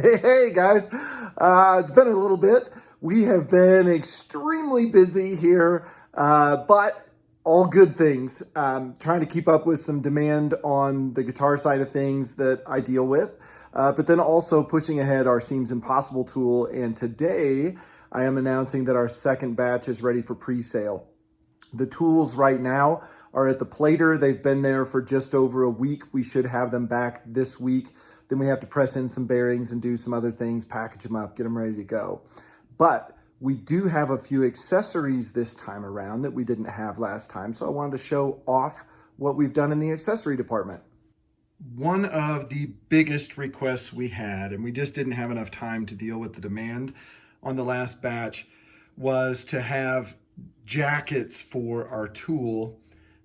Hey guys, it's been a little bit. We have been extremely busy here, but all good things. Trying to keep up with some demand on the guitar side of things that I deal with, but then also pushing ahead our Seems Impossible tool. And today I am announcing that our second batch is ready for pre-sale. The tools right now are at the plater. They've been there for just over a week. We should have them back this week. Then we have to press in some bearings and do some other things, package them up, get them ready to go. But we do have a few accessories this time around that we didn't have last time. So I wanted to show off what we've done in the accessory department. One of the biggest requests we had, and we just didn't have enough time to deal with the demand on the last batch, was to have jackets for our tool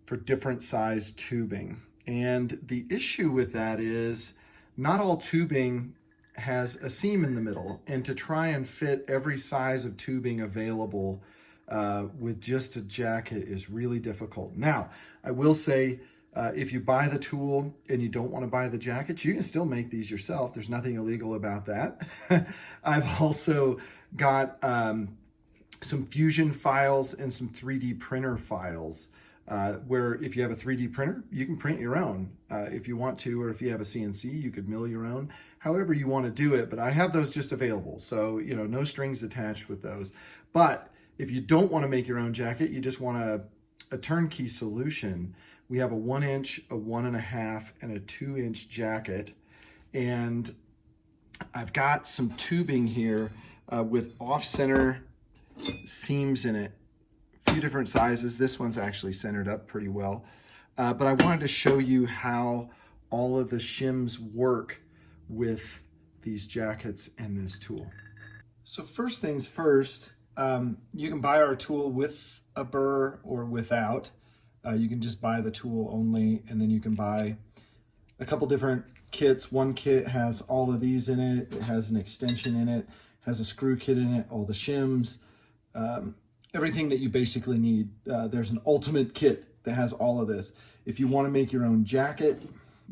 for different size tubing. And the issue with that is not all tubing has a seam in the middle, and to try and fit every size of tubing available with just a jacket is really difficult. Now, I will say, if you buy the tool and you don't want to buy the jackets, you can still make these yourself. There's nothing illegal about that. I've also got some Fusion files and some 3D printer files where if you have a 3D printer, you can print your own if you want to, or if you have a CNC, you could mill your own, however you want to do it. But I have those just available. So, you know, no strings attached with those. But if you don't want to make your own jacket, you just want a turnkey solution. We have a 1 inch, a 1.5, and a 2 inch jacket. And I've got some tubing here with off-center seams in it. Few different sizes. This one's actually centered up pretty well. But I wanted to show you how all of the shims work with these jackets and this tool. So first things first, you can buy our tool with a burr or without. You can just buy the tool only, and then you can buy a couple different kits. One kit has all of these in it. It has an extension in it, has a screw kit in it, all the shims, everything that you basically need. There's an ultimate kit that has all of this. If you want to make your own jacket,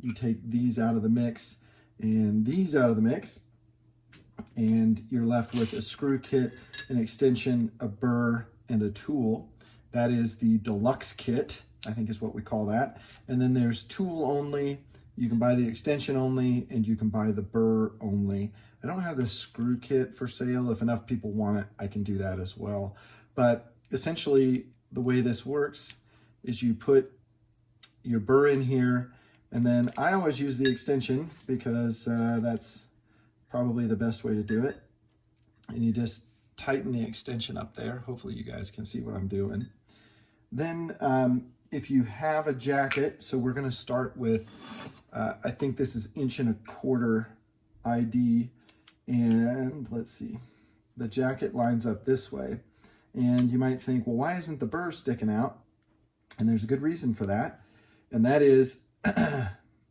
you take these out of the mix and these out of the mix, and you're left with a screw kit, an extension, a burr, and a tool. That is the deluxe kit, I think is what we call that. And then there's tool only. You can buy the extension only, and you can buy the burr only. I don't have the screw kit for sale. If enough people want it, I can do that as well. But essentially, the way this works is you put your burr in here, and then I always use the extension because that's probably the best way to do it. And you just tighten the extension up there. Hopefully you guys can see what I'm doing. Then if you have a jacket, so we're gonna start with, I think this is 1.25 inch ID, and let's see, the jacket lines up this way. And you might think, well, why isn't the burr sticking out? And there's a good reason for that. And that is,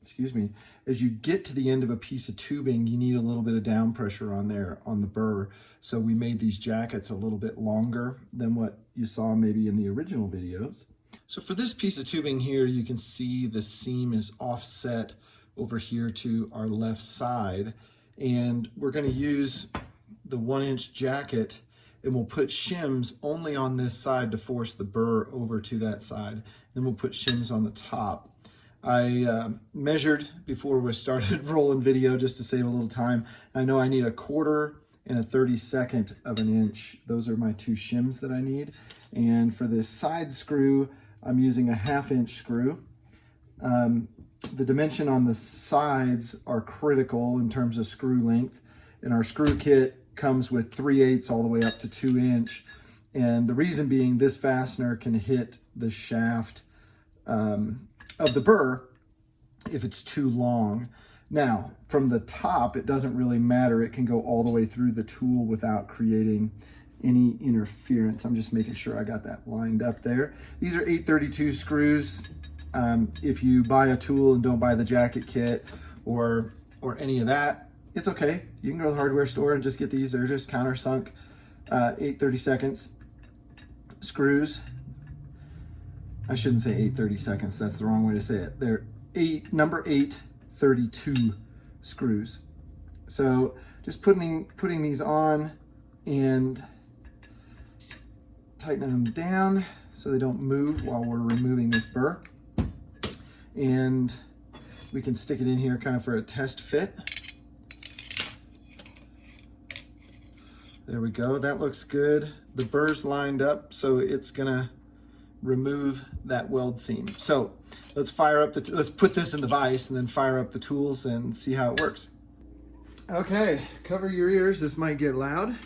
excuse me, as you get to the end of a piece of tubing, you need a little bit of down pressure on there, on the burr. So we made these jackets a little bit longer than what you saw maybe in the original videos. So for this piece of tubing here, you can see the seam is offset over here to our left side. And we're gonna use the 1 inch jacket, and we'll put shims only on this side to force the burr over to that side. Then we'll put shims on the top. I measured before we started rolling video just to save a little time. I know I need 1/4 and a 32nd of an inch. Those are my two shims that I need. And for this side screw, I'm using a 1/2 inch screw. The dimension on the sides are critical in terms of screw length. And our screw kit comes with 3/8 all the way up to 2 inch. And the reason being, this fastener can hit the shaft of the burr if it's too long. Now, from the top, it doesn't really matter. It can go all the way through the tool without creating any interference. I'm just making sure I got that lined up there. These are 832 screws. If you buy a tool and don't buy the jacket kit or any of that, it's okay. You can go to the hardware store and just get these. They're just countersunk 8/32 screws. I shouldn't say 8/32. That's the wrong way to say it. They're number 832 screws. So just putting these on and tightening them down so they don't move while we're removing this burr. And we can stick it in here kind of for a test fit. There we go, that looks good. The burr's lined up, so it's gonna remove that weld seam. So let's put this in the vise and then fire up the tools and see how it works. Okay, cover your ears, this might get loud,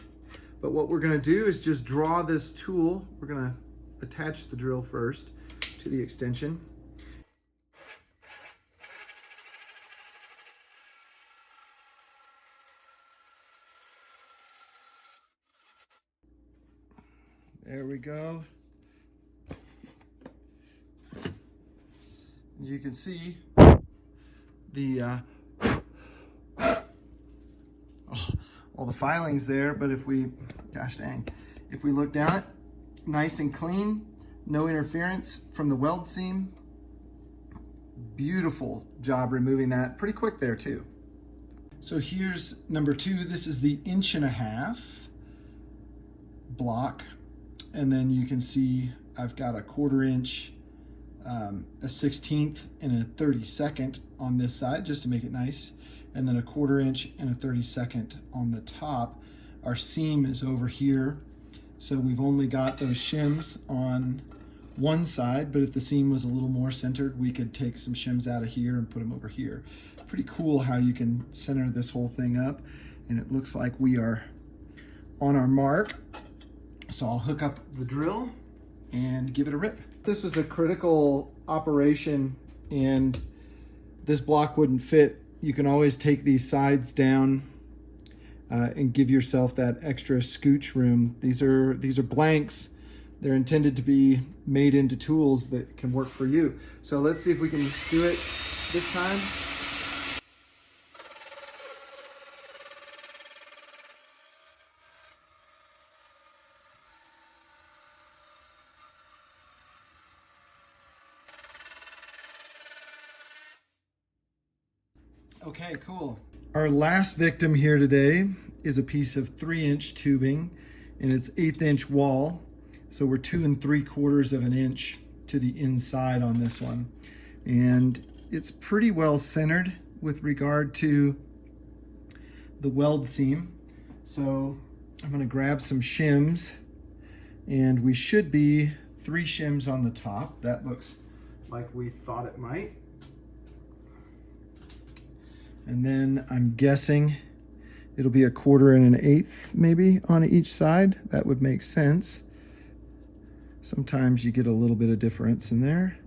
but what we're gonna do is just draw this tool. We're gonna attach the drill first to the extension. There we go. As you can see, all the filings there, but if we, gosh dang, if we look down it, nice and clean, no interference from the weld seam. Beautiful job removing that, pretty quick there too. So here's number 2. This is the 1.5" block. And then you can see I've got a 1/4 inch, a 1/16 and a 32nd on this side just to make it nice. And then a 1/4 inch and a 32nd on the top. Our seam is over here. So we've only got those shims on one side, but if the seam was a little more centered, we could take some shims out of here and put them over here. Pretty cool how you can center this whole thing up. And it looks like we are on our mark. So I'll hook up the drill and give it a rip. This was a critical operation and this block wouldn't fit. You can always take these sides down and give yourself that extra scooch room. These are blanks. They're intended to be made into tools that can work for you. So let's see if we can do it this time. Okay, cool. Our last victim here today is a piece of 3-inch tubing and it's 1/8 inch wall. So we're 2 3/4 of an inch to the inside on this one. And it's pretty well centered with regard to the weld seam. So I'm gonna grab some shims and we should be 3 shims on the top. That looks like we thought it might. And then I'm guessing it'll be a 1/4 and an 1/8 maybe on each side. That would make sense. Sometimes you get a little bit of difference in there,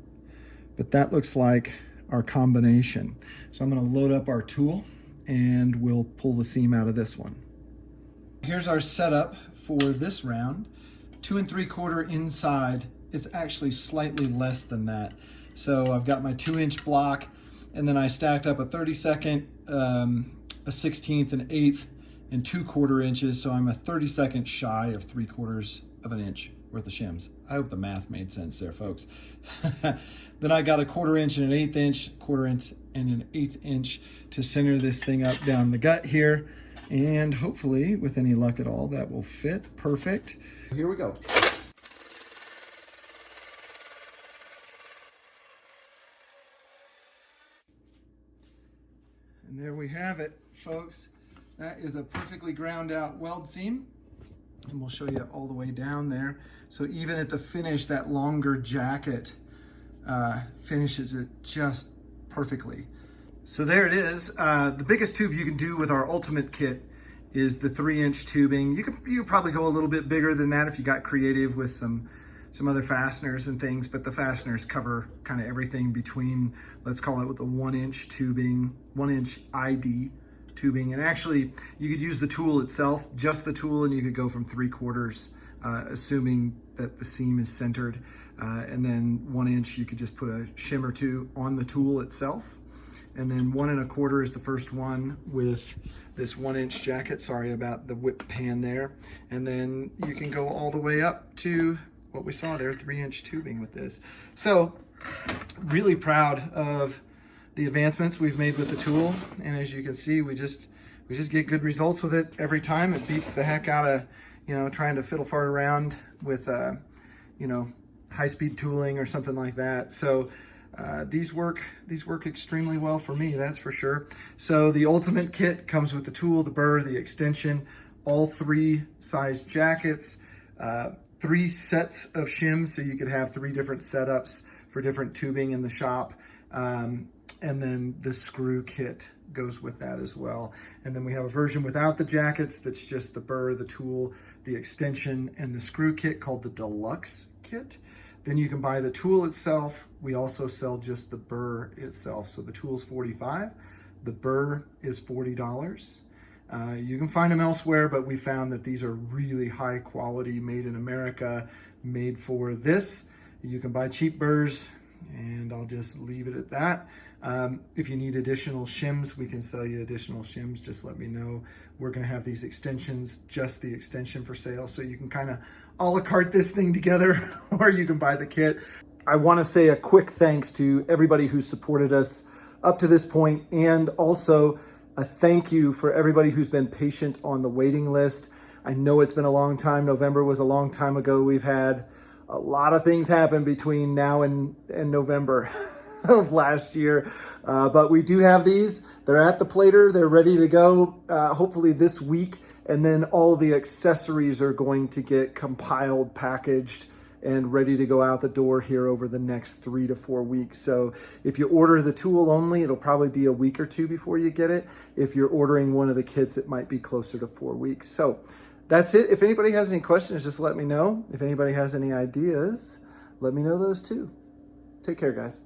but that looks like our combination. So I'm gonna load up our tool and we'll pull the seam out of this one. Here's our setup for this round. 2 3/4 inside. It's actually slightly less than that. So I've got my 2-inch block, and then I stacked up a 32nd, a 16th, an 1/8, and 2/4 inches. So I'm a 32nd shy of 3/4 of an inch worth of shims. I hope the math made sense there, folks. Then I got a 1/4 inch and an 1/8 inch, 1/4 inch and an 1/8 inch to center this thing up down the gut here. And hopefully, with any luck at all, that will fit perfect. Here we go. And there we have it, folks. That is a perfectly ground out weld seam. And we'll show you all the way down there. So even at the finish, that longer jacket finishes it just perfectly. So there it is. The biggest tube you can do with our Ultimate Kit is the 3-inch tubing. You could probably go a little bit bigger than that if you got creative with some other fasteners and things, but the fasteners cover kind of everything between, let's call it, with the 1-inch tubing, 1-inch ID tubing. And actually, you could use the tool itself, just the tool, and you could go from 3/4, assuming that the seam is centered. And then 1 inch, you could just put a shim or 2 on the tool itself. And then 1 1/4 is the first one with this 1-inch jacket. Sorry about the whip pan there. And then you can go all the way up to what we saw there, 3-inch tubing with this. So really proud of the advancements we've made with the tool. And as you can see, we we just get good results with it every time. It beats the heck out of, you know, trying to fiddle fart around with, you know, high-speed tooling or something like that. So these work extremely well for me, that's for sure. So the ultimate kit comes with the tool, the burr, the extension, all 3 size jackets, 3 sets of shims, so you could have 3 different setups for different tubing in the shop. And then the screw kit goes with that as well. And then we have a version without the jackets that's just the burr, the tool, the extension, and the screw kit called the deluxe kit. Then you can buy the tool itself. We also sell just the burr itself. So the tool's $45, the burr is $40. You can find them elsewhere, but we found that these are really high quality, made in America, made for this. You can buy cheap burrs, and I'll just leave it at that. If you need additional shims, we can sell you additional shims. Just let me know. We're going to have these extensions, just the extension for sale, so you can kind of a la carte this thing together, or you can buy the kit. I want to say a quick thanks to everybody who supported us up to this point, and also a thank you for everybody who's been patient on the waiting list. I know it's been a long time. November was a long time ago. We've had a lot of things happen between now and November of last year. But we do have these. They're at the plater. They're ready to go, hopefully this week. And then all the accessories are going to get compiled, packaged, and ready to go out the door here over the next 3 to 4 weeks. So if you order the tool only, it'll probably be a week or 2 before you get it. If you're ordering one of the kits, it might be closer to 4 weeks. So that's it. If anybody has any questions, just let me know. If anybody has any ideas, let me know those too. Take care, guys.